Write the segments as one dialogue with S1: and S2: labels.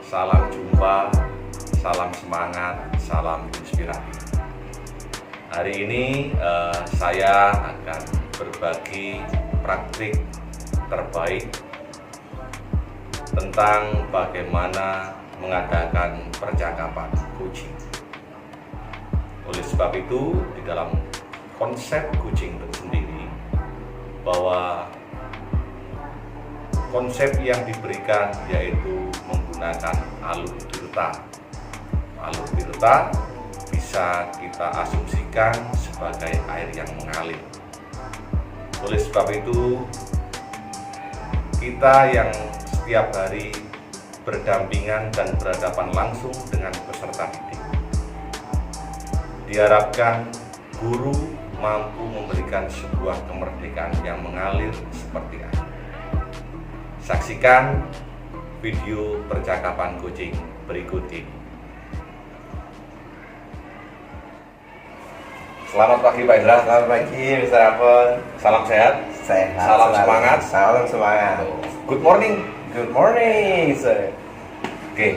S1: salam jumpa, salam semangat, salam inspirasi. Hari ini saya akan berbagi praktik terbaik tentang bagaimana mengadakan percakapan coaching. Oleh sebab itu, di dalam konsep coaching itu sendiri, bahwa konsep yang diberikan yaitu menggunakan alur tirta. Alur tirta bisa kita asumsikan sebagai air yang mengalir. Oleh sebab itu, kita yang setiap hari berdampingan dan berhadapan langsung dengan peserta didik, diharapkan guru mampu memberikan sebuah kemerdekaan yang mengalir seperti air. Saksikan video percakapan coaching berikut ini. Selamat pagi Pak Indra.
S2: Selamat pagi Mr. Apon.
S1: Salam sehat.
S2: Sehat.
S1: Salam
S2: selalu.
S1: semangat.
S2: Salam semangat.
S1: Good morning.
S2: Good morning, sir.
S1: Oke,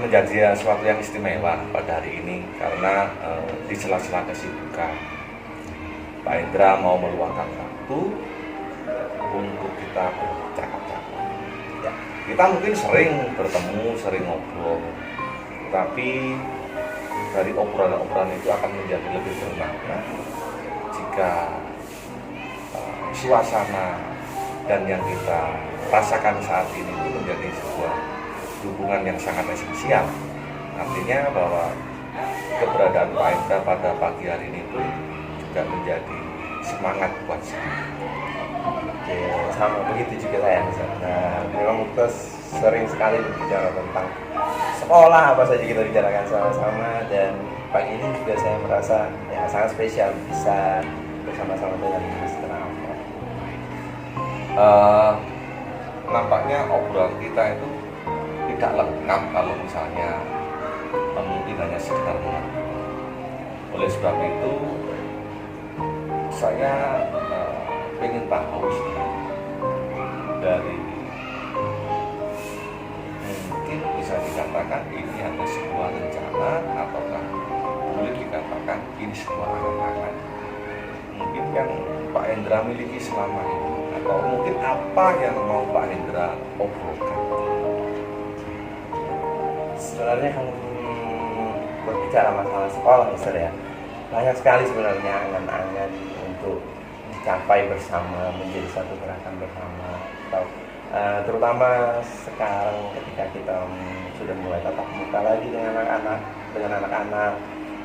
S1: menjadi sesuatu yang istimewa pada hari ini karena di sela-sela kesibukan Pak Indra mau meluangkan waktu untuk kita bercakap-cakap. Ya, kita mungkin sering bertemu, sering ngobrol, tapi dari obrolan-obrolan itu akan menjadi lebih bermakna jika suasana dan yang kita rasakan saat ini itu menjadi sebuah hubungan yang sangat esensial. Artinya bahwa keberadaan Pak Indra pada pagi hari ini pun juga menjadi semangat buat saya.
S2: Oke, sama begitu juga saya. Nah, memang kita sering sekali berbicara tentang sekolah, apa saja kita bicarakan sama-sama, dan pagi ini juga saya merasa ya sangat spesial bisa bersama-sama dengan Mr. Apon.
S1: Nampaknya obrolan kita itu tidak lengkap kalau misalnya mungkin hanya sekedar mengenal. Oleh sebab itu saya ingin tahu dari mungkin bisa dikatakan ini ada sebuah rencana ataukah boleh dikatakan ini sebuah angan-angan mungkin yang Pak Indra miliki selama ini, atau mungkin apa yang mau Pak Indra obrolkan.
S2: Sebenarnya kalau berbicara masalah sekolah, Mister, ya banyak sekali sebenarnya angan-angan untuk dicapai bersama, menjadi satu gerakan bersama, atau terutama sekarang ketika kita sudah mulai tatap muka lagi dengan anak-anak,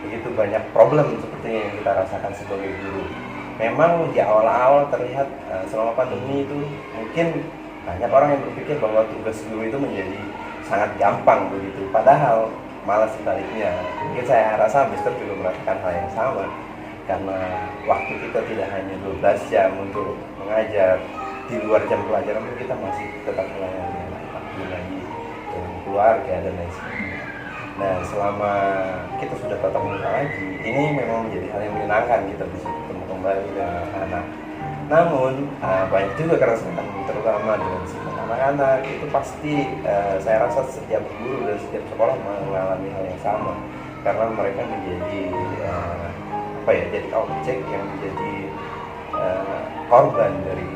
S2: begitu banyak problem seperti yang kita rasakan sebagai guru. Memang di awal-awal terlihat selama pandemi itu mungkin banyak orang yang berpikir bahwa tugas guru itu menjadi sangat gampang begitu, padahal malah sebaliknya. Mungkin saya rasa Mister juga merasakan hal yang sama, karena waktu kita tidak hanya 12 jam untuk mengajar, di luar jam pelajaran pun kita masih tetap melayani anak lagi dengan keluarga dan lain sebagainya. Nah, selama kita sudah tatap muka lagi, ini memang menjadi hal yang menyenangkan, kita bisa bertemu kembali dengan anak. Namun banyak juga keresahan, terutama dengan sikap anak-anak itu pasti saya rasa setiap guru dan setiap sekolah mengalami hal yang sama, karena mereka menjadi jadi objek yang menjadi korban dari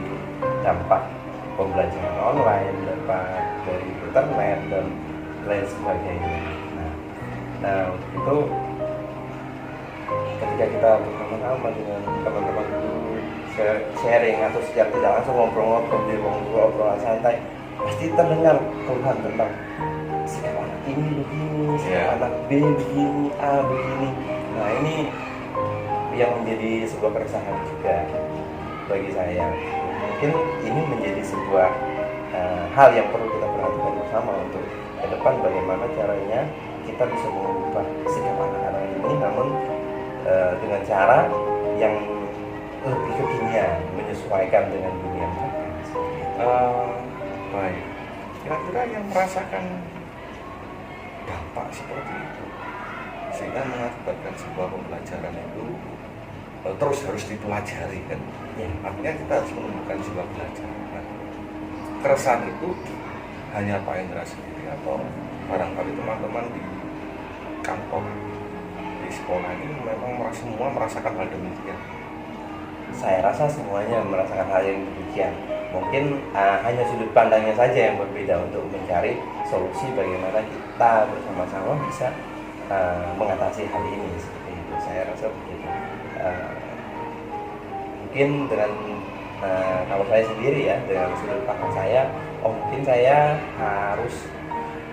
S2: dampak pembelajaran online, dampak dari internet dan lain sebagainya. Nah itu ketika kita bersama-sama dengan teman-teman guru sharing atau secara tidak langsung ngobrol-ngobrol di ruang guru, obrolan santai, pasti terdengar keluhan tentang sikap anak ini begini, sikap anak B begini, A begini. Nah ini yang menjadi sebuah keresahan juga bagi saya. Mungkin ini menjadi sebuah hal yang perlu kita perhatikan bersama untuk ke depan, bagaimana caranya kita bisa mengubah sikap anak-anak ini, namun dengan cara yang lebih kekinian, menyesuaikan dengan dunia mereka.
S1: Baik, kira-kira yang merasakan dampak seperti itu sehingga mengakibatkan sebuah pembelajaran itu terus harus dipelajari kan ya, artinya kita harus menemukan sebuah pelajaran. Nah, keresahan itu hanya Pak Indra sendiri atau barangkali teman-teman di kantor, di sekolah ini memang semua merasakan hal demikian?
S2: Saya rasa semuanya merasakan hal yang demikian. Mungkin hanya sudut pandangnya saja yang berbeda untuk mencari solusi bagaimana kita bersama-sama bisa mengatasi hal ini, seperti itu. Saya rasa begitu. Mungkin dengan kalau saya sendiri ya, dengan sudut pandang saya, mungkin saya harus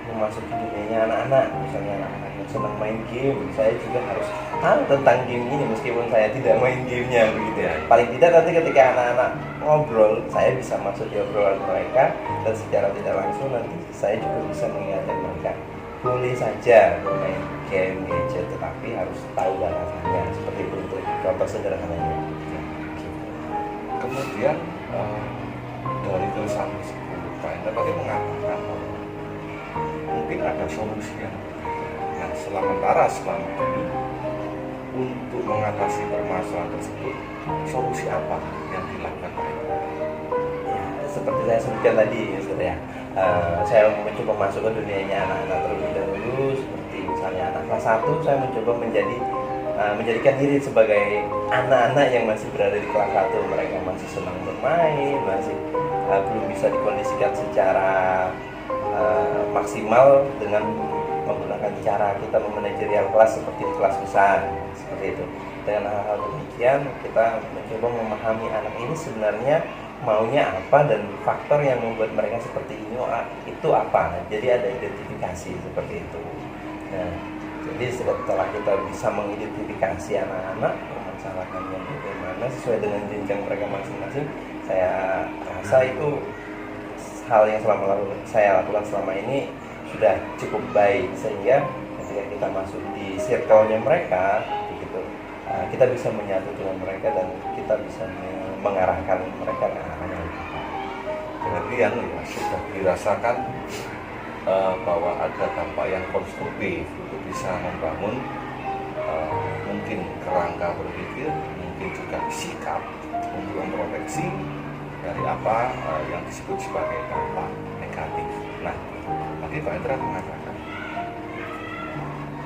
S2: memasuki dunianya anak-anak, misalnya anak-anak yang senang main game, saya juga harus tahu tentang game ini meskipun saya tidak main gamenya, begitu ya. Paling tidak nanti ketika anak-anak ngobrol, saya bisa masuk di obrolan mereka, dan secara tidak langsung nanti saya juga bisa mengingatkan mereka, boleh saja bermain game gadget, tetapi harus tahu batasannya, seperti itu untuk contoh sederhananya.
S1: Kemudian dari tulisan tersebut Pak Indra tadi mengatakan bahwa mungkin ada solusi yang berbeda. Nah, selama ini untuk mengatasi permasalahan tersebut, solusi apa yang dilakukan Pak Indra?
S2: Ya, seperti saya sebutkan tadi ya, Ustaz ya. Saya mencoba masuk ke dunianya anak-anak terlebih dahulu, seperti misalnya anak kelas 1, saya mencoba menjadikan diri sebagai anak-anak yang masih berada di kelas 1. Mereka masih senang bermain, masih belum bisa dikondisikan secara maksimal dengan menggunakan cara kita memanajerial kelas seperti di kelas besar, seperti itu. Dengan hal-hal demikian kita mencoba memahami anak ini sebenarnya maunya apa dan faktor yang membuat mereka seperti ini itu apa. Jadi ada identifikasi seperti itu. Nah, jadi setelah kita bisa mengidentifikasi anak-anak permasalahannya bagaimana sesuai dengan jenjang mereka masing-masing, saya rasa itu hal yang saya lakukan selama ini sudah cukup baik, sehingga ketika kita masuk di circle-nya mereka begitu, kita bisa menyatu dengan mereka dan kita bisa mengarahkan mereka ke arah yang lebih baik.
S1: Berarti yang sudah dirasakan bahwa ada dampak yang konstruktif untuk bisa membangun mungkin kerangka berpikir, mungkin juga sikap untuk memproteksi dari apa yang disebut sebagai dampak negatif. Nah, tadi Pak Indra mengatakan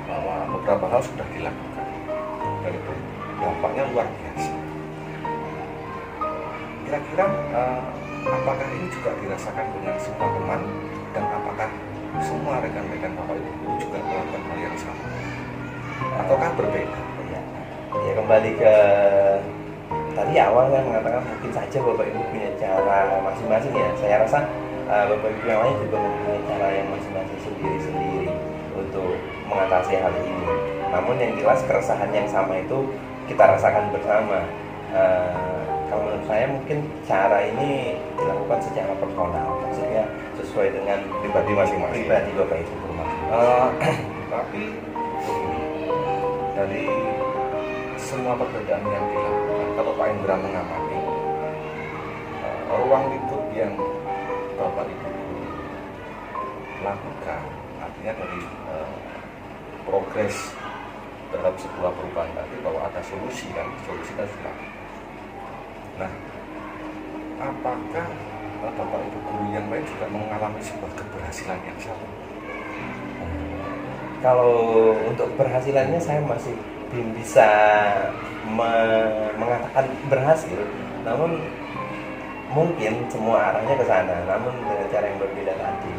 S1: bahwa beberapa hal sudah dilakukan dan itu dampaknya luar biasa. Kira-kira apakah ini juga dirasakan dengan semua teman dan apakah semua rekan-rekan Bapak Ibu juga melakukan hal yang sama ataukah berbeda?
S2: Ya kembali ke tadi awal saya mengatakan mungkin saja Bapak Ibu punya cara masing-masing ya. Saya rasa Bapak Ibu yang lain juga mempunyai cara yang masing-masing sendiri-sendiri untuk mengatasi hal ini. Namun yang jelas keresahan yang sama itu kita rasakan bersama. Kalau menurut saya mungkin cara ini dilakukan secara personal, maksudnya sesuai dengan
S1: Pribadi masing-masing.
S2: pribadi Bapak Ibu
S1: Tapi dari semua pekerjaan yang dilakukan, kalau Pak Indra mengamati ruang lingkup yang Bapak Ibu lakukan, artinya dari progres terhadap sebuah perubahan tadi bahwa ada solusi kan sudah dilakukan. Nah, apakah Bapak Ibu guru yang lain juga mengalami sebuah keberhasilan yang sama?
S2: Kalau untuk keberhasilannya saya masih belum bisa mengatakan berhasil, namun mungkin semua arahnya ke sana, namun dengan cara yang berbeda tadi.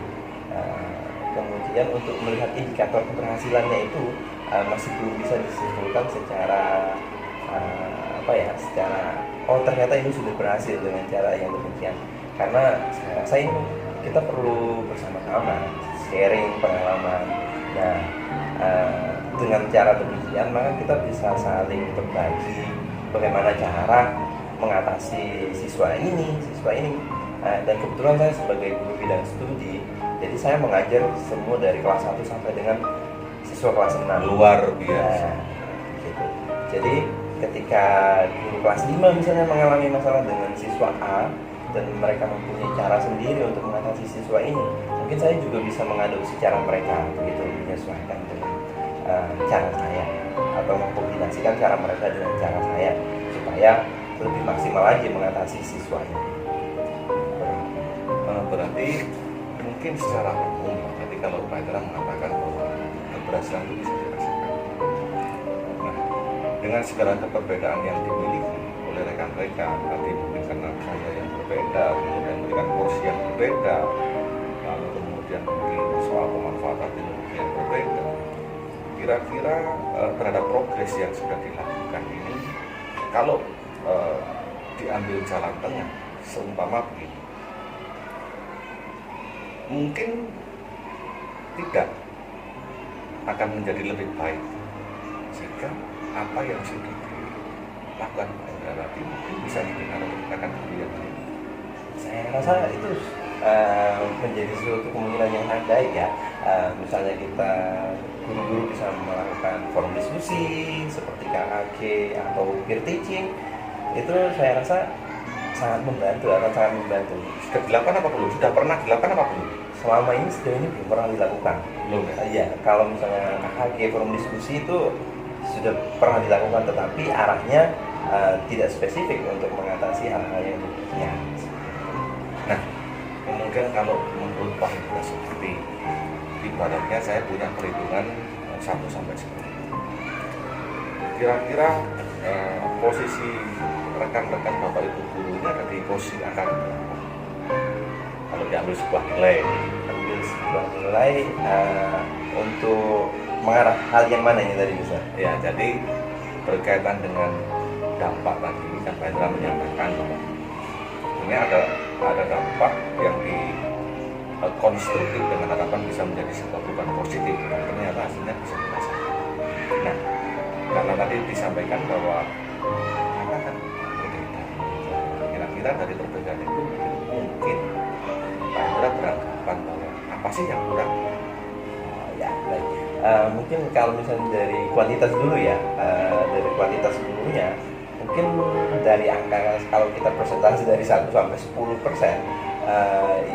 S2: Kemudian untuk melihat indikator keberhasilannya itu masih belum bisa disimpulkan secara secara ternyata ini sudah berhasil dengan cara yang demikian, karena saya rasa ini kita perlu bersama-sama sharing pengalaman. Nah, dengan cara demikian maka kita bisa saling berbagi bagaimana cara mengatasi siswa ini. Dan kebetulan saya sebagai guru bidang studi, jadi saya mengajar semua dari kelas 1 sampai dengan siswa kelas 6.
S1: Luar biasa.
S2: Gitu. Jadi ketika guru kelas 5 misalnya mengalami masalah dengan siswa A dan mereka mempunyai cara sendiri untuk mengatasi siswa ini, mungkin saya juga bisa mengadopsi cara mereka, begitu, menyesuaikan dengan cara saya atau mengkombinasikan cara mereka dengan cara saya supaya lebih maksimal lagi mengatasi siswa ini.
S1: Berarti mungkin secara umum, jadi kalau Pak Indra mengatakan bahwa keberhasilan itu bisa dirasakan. Nah, dengan segala keberbedaan yang dimiliki oleh rekan-rekan, tadi mungkin karena saya yang berbeda, kemudian memberikan porsi yang berbeda, lalu kemudian mungkin soal pemanfaatan teknologi yang berbeda, kira-kira terhadap progres yang sudah dilakukan ini, kalau diambil jalan tengah, seumpama begini, mungkin tidak akan menjadi lebih baik jika apa yang sudah dilakukan tadi mungkin bisa didengar oleh rekan-rekan yang lain.
S2: Saya rasa itu menjadi suatu kemungkinan yang sangat baik ya. Misalnya kita guru-guru bisa melakukan forum diskusi seperti KKG atau peer teaching, itu saya rasa sangat membantu, akan sangat membantu.
S1: Sudah dilakukan apa belum? Sudah pernah dilakukan apa belum?
S2: Selama ini sejauh ini belum pernah dilakukan.
S1: Belum ya?
S2: Iya, kalau misalnya KKG forum diskusi itu sudah pernah dilakukan, tetapi arahnya tidak spesifik untuk mengatasi hal-hal yang demikian.
S1: Nah, kemudian kalau menurut Pak Indra seperti ibaratnya saya punya perhitungan 1 sampai 10. Kira-kira posisi rekan-rekan Bapak Ibu gurunya ada di posisi angka berapa? Kalau diambil sebuah nilai,
S2: untuk mengarah hal yang mana ini tadi bisa?
S1: ya jadi berkaitan dengan dampak tadi kan Pak Indra menyampaikan bahwa ini ada dampak yang konstruktif dengan harapan bisa menjadi sebuah perubahan positif, dan ternyata hasilnya bisa dirasakan. Nah, karena tadi disampaikan bahwa mereka kan berbeda, kira-kira dari perbedaan itu mungkin Pak Indra beranggapan bahwa apa sih yang kurang?
S2: Ya, baik. Mungkin kalau misalnya dari kuantitas dulu ya, dari kuantitas dulunya, mungkin dari angka kalau kita persentase dari 1 sampai 10%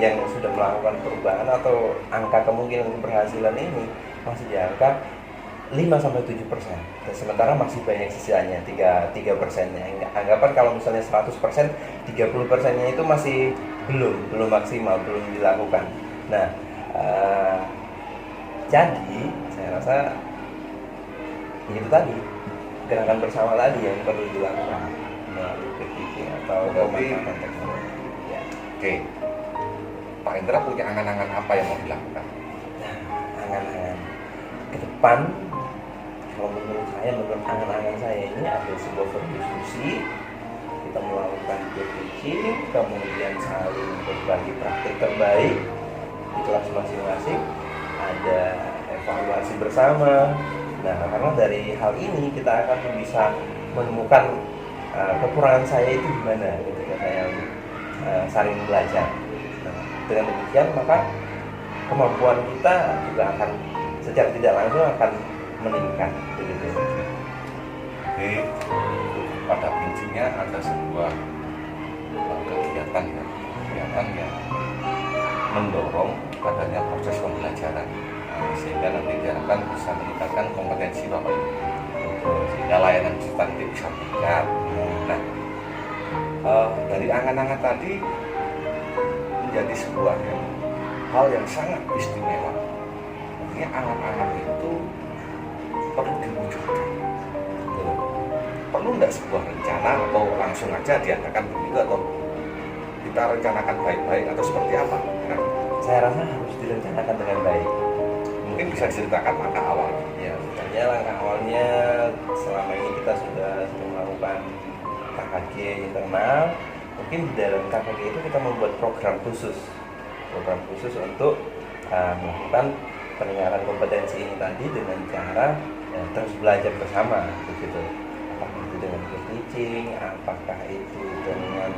S2: yang sudah melakukan perubahan atau angka kemungkinan keberhasilan ini masih di angka 5 sampai 7%. Dan sementara masih banyak sisanya 3%-nya. Anggapan kalau misalnya 100%, 30%-nya itu masih belum maksimal, belum dilakukan. Nah, jadi saya rasa itu tadi gerakan bersama tadi yang perlu dilakukan melalui PTT atau pemanfaatan teknologi. Ya.
S1: Oke, Pak Indra punya angan-angan apa yang mau dilakukan?
S2: Nah, angan-angan ke depan, kalau menurut angan-angan saya ini ada sebuah forum diskusi, kita melakukan peer teaching, kemudian saling berbagi praktik terbaik di kelas masing-masing, ada evaluasi bersama. Nah, karena dari hal ini kita akan bisa menemukan kekurangan saya itu gimana ketika saya saling belajar. Nah, dengan demikian maka kemampuan kita juga akan secara tidak langsung akan meningkat begitu.
S1: Jadi pada prinsipnya ada sebuah kegiatan yang mendorong adanya proses pembelajaran, sehingga nanti diharapkan bisa meningkatkan kompetensi Bapak Ibu, sehingga layanan kita nanti bisa meningkat. Nah, dari angan-angan tadi menjadi sebuah hal yang sangat istimewa. Artinya angan-angan itu perlu diwujudkan. Perlu tidak sebuah rencana atau langsung aja diadakan begitu, atau kita rencanakan baik-baik atau seperti apa? Nah,
S2: Saya rasa harus direncanakan dengan baik.
S1: mungkin bisa diceritakan langkah awal.
S2: Ya, misalnya langkah awalnya selama ini kita sudah melakukan KKG internal. Mungkin di dalam KKG itu kita membuat program khusus untuk melakukan peningkatan kompetensi ini tadi dengan cara terus belajar bersama, begitu. Apakah itu dengan peer teaching, apakah itu dengan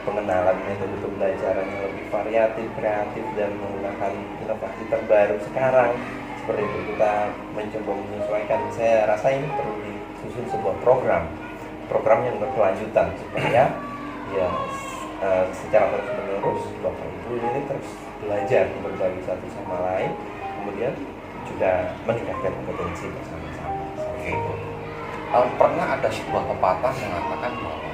S2: pengenalan metode pembelajaran yang lebih variatif, kreatif, dan menggunakan inovasi terbaru sekarang. Seperti itu kita mencoba menyesuaikan. Saya rasa ini perlu disusun sebuah program yang berkelanjutan supaya ya secara terus menerus Bapak Ibu ini terus belajar berbagi satu sama lain, kemudian juga meningkatkan kompetensi bersama-sama.
S1: Oke. Pernah ada sebuah pepatah mengatakan bahwa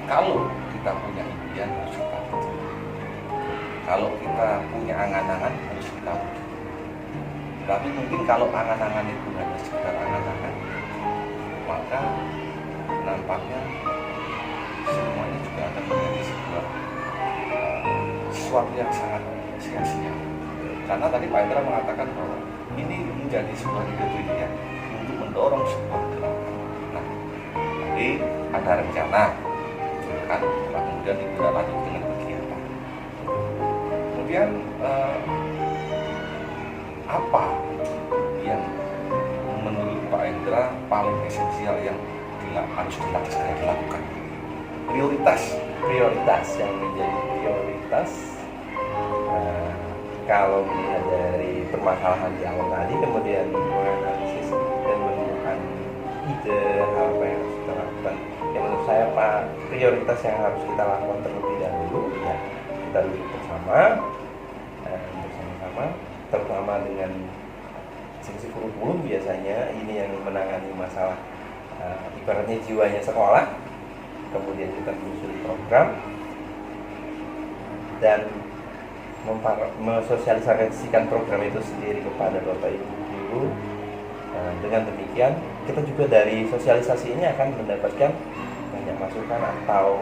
S1: kalau kita punya impian harus kita wujudkan. Kalau kita punya angan-angan harus kita wujud. Tapi mungkin kalau angan-angan itu hanya sekedar angan-angan, maka nampaknya semuanya juga akan menjadi sesuatu yang sangat sia-sia. Karena tadi Pak Indra mengatakan bahwa ini menjadi sebuah ide-ide untuk mendorong sebuah gerakan. Nah, jadi ada rencana, kan, kemudian ditindaklanjuti dengan kegiatan. Kemudian apa yang menurut Pak Indra paling esensial yang harus dilakukan?
S2: Prioritas yang menjadi prioritas, kalau melihat dari permasalahan di awal tadi, kemudian menganalisis dan menemukan ide apa yang harus kita lakukan. Yang menurut saya Pak, prioritas yang harus kita lakukan terlebih dahulu ya kita duduk bersama terutama dengan seksi kurikulum. Biasanya ini yang menangani masalah ibaratnya jiwanya sekolah. Kemudian kita menyusun program dan mensosialisasikan program itu sendiri kepada Bapak Ibu guru. Dengan demikian kita juga dari sosialisasi ini akan mendapatkan banyak masukan atau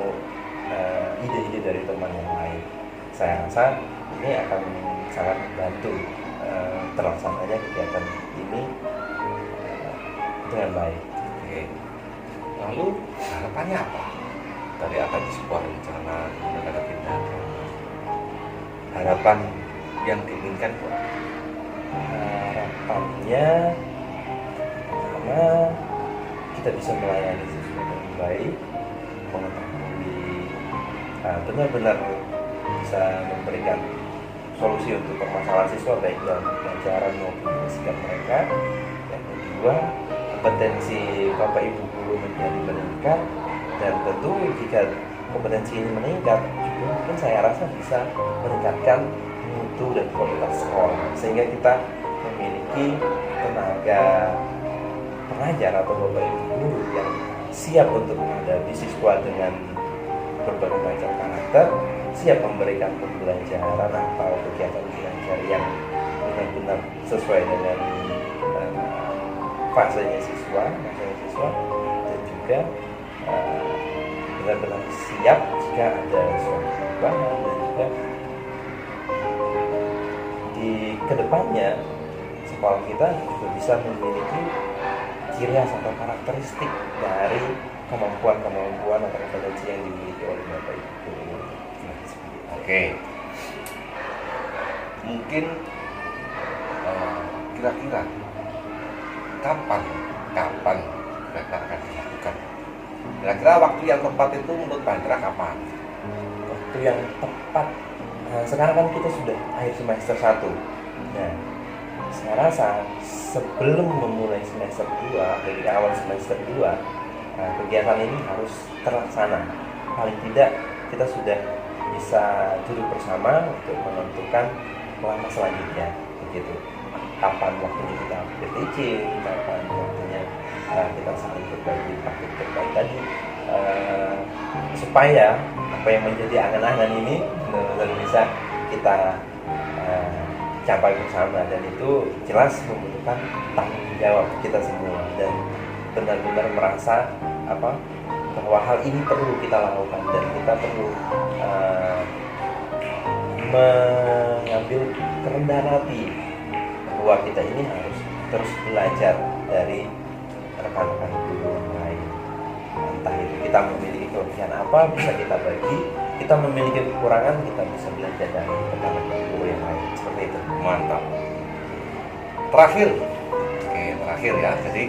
S2: ide-ide dari teman yang lain. Saya rasa ini akan sangat membantu terlaksananya kegiatan ini dengan baik.
S1: Oke. Lalu harapannya apa dari akan sebuah rencana negara tindakan? Harapan yang diinginkan buat
S2: harapannya pertama kita bisa melayani sesuai dengan baik, mengetahui benar-benar bisa memberikan solusi untuk permasalahan siswa baik dalam pelajaran maupun sikap mereka. Yang kedua, kompetensi Bapak Ibu guru menjadi meningkat, dan tentu jika kompetensi ini meningkat juga mungkin saya rasa bisa meningkatkan mutu dan kualitas sekolah, sehingga kita memiliki tenaga pengajar atau Bapak Ibu guru yang siap untuk menghadapi siswa dengan berbagai macam karakter, siap memberikan pembelajaran atau kegiatan belajar yang benar-benar sesuai dengan masanya siswa, dan juga benar-benar siap jika ada suatu perubahan, dan juga di kedepannya sekolah kita juga bisa memiliki ciri khas atau karakteristik dari kemampuan atau kompetensi yang dimiliki oleh Bapak Ibu guru.
S1: Oke. Mungkin kira-kira kapan mereka akan dilakukan? Kira-kira waktu yang tepat itu menurut Pak Indra kapan?
S2: Waktu yang tepat, sekarang kan kita sudah akhir semester 1. Nah, saya rasa sebelum memulai semester 2, dari awal semester 2, kegiatan ini harus terlaksana. Paling tidak kita sudah bisa duduk bersama untuk menentukan langkah selanjutnya, begitu. Kapan waktunya kita PTC, kapan waktunya kita saling berbagi praktik terbaik tadi, supaya apa yang menjadi angan-angan ini benar-benar bisa kita capai bersama, dan itu jelas membutuhkan tanggung jawab kita semua, dan benar-benar merasa bahwa hal ini perlu kita lakukan, dan kita perlu mengambil kerendahan hati bahwa kita ini harus terus belajar dari rekan-rekan guru yang lain. Entah itu kita memiliki kelebihan apa bisa kita bagi, kita memiliki kekurangan kita bisa belajar dari rekan-rekan guru yang lain. Seperti itu.
S1: Mantap. Terakhir ya. Jadi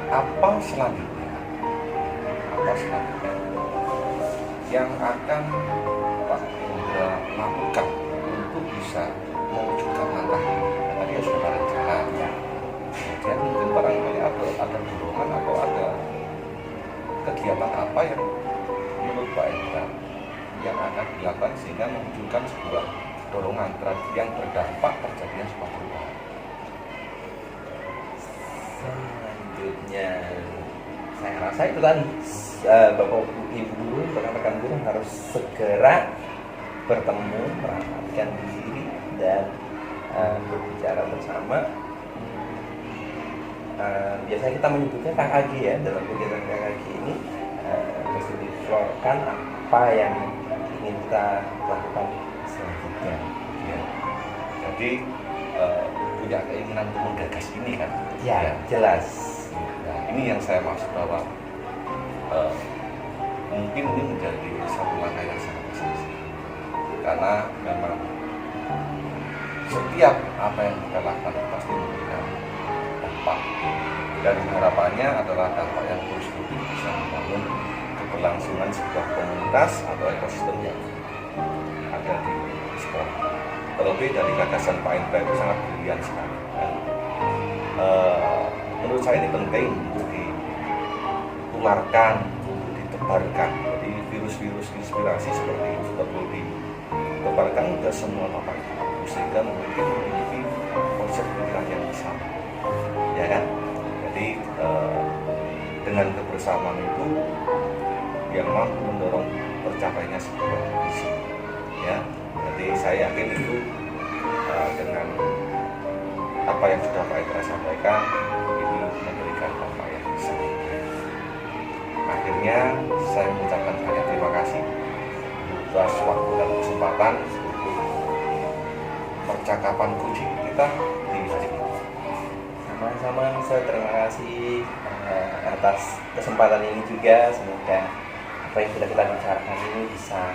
S1: apa selanjutnya yang akan Pak Indra lakukan untuk bisa mewujudkan langkah ini? Tadi ya sudah ada rencana ya. Kemudian mungkin barangkali ada dorongan atau ada kegiatan apa yang menurut Pak Indra yang akan dilakukan sehingga mewujudkan sebuah dorongan yang berdampak terjadinya sebuah perubahan.
S2: Selanjutnya saya rasa itu tadi Bapak Ibu guru, rekan-rekan guru harus harus segera bertemu, merapatkan diri dan berbicara bersama. Biasanya kita menyebutnya KKG ya, dalam kegiatan KKG ini mesti diflorkan apa yang ingin kita lakukan selanjutnya.
S1: Ya. Jadi punya keinginan untuk menggagas ini kan?
S2: Ya, jelas.
S1: Nah, ini yang saya maksud bahwa mungkin ini menjadi satu langkah yang sangat besar, karena memang setiap apa yang kita lakukan pasti memberikan dampak, dan harapannya adalah dampak yang positif bisa membangun keberlangsungan sebuah komunitas atau ekosistem yang ada di sekolah. Terlebih dari gagasan Pak Indra itu sangat brilian sekali. Dan, menurut saya ini penting untuk ditularkan, untuk ditebarkan. Jadi virus-virus inspirasi seperti itu perlu ditebarkan ke semua Bapak Ibu, sehingga mungkin memiliki konsep pemikiran yang sama, ya kan? Jadi dengan kebersamaan itu yang mampu mendorong tercapainya sebuah visi, ya. Jadi saya yakin itu dengan apa yang sudah Pak Indra sampaikan ini memberikan dampak yang besar. Akhirnya saya mengucapkan banyak terima kasih atas waktu dan kesempatan untuk percakapan kunci kita di hari ini.
S2: Sama-sama, saya terima kasih atas kesempatan ini juga. Semoga apa yang sudah kita bicarakan ini bisa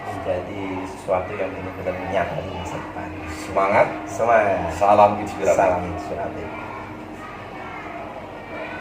S2: menjadi sesuatu yang benar-benar nyata di masa depan.
S1: Semangat,
S2: Semangat.
S1: salam inspiratif.
S2: Salam inspiratif.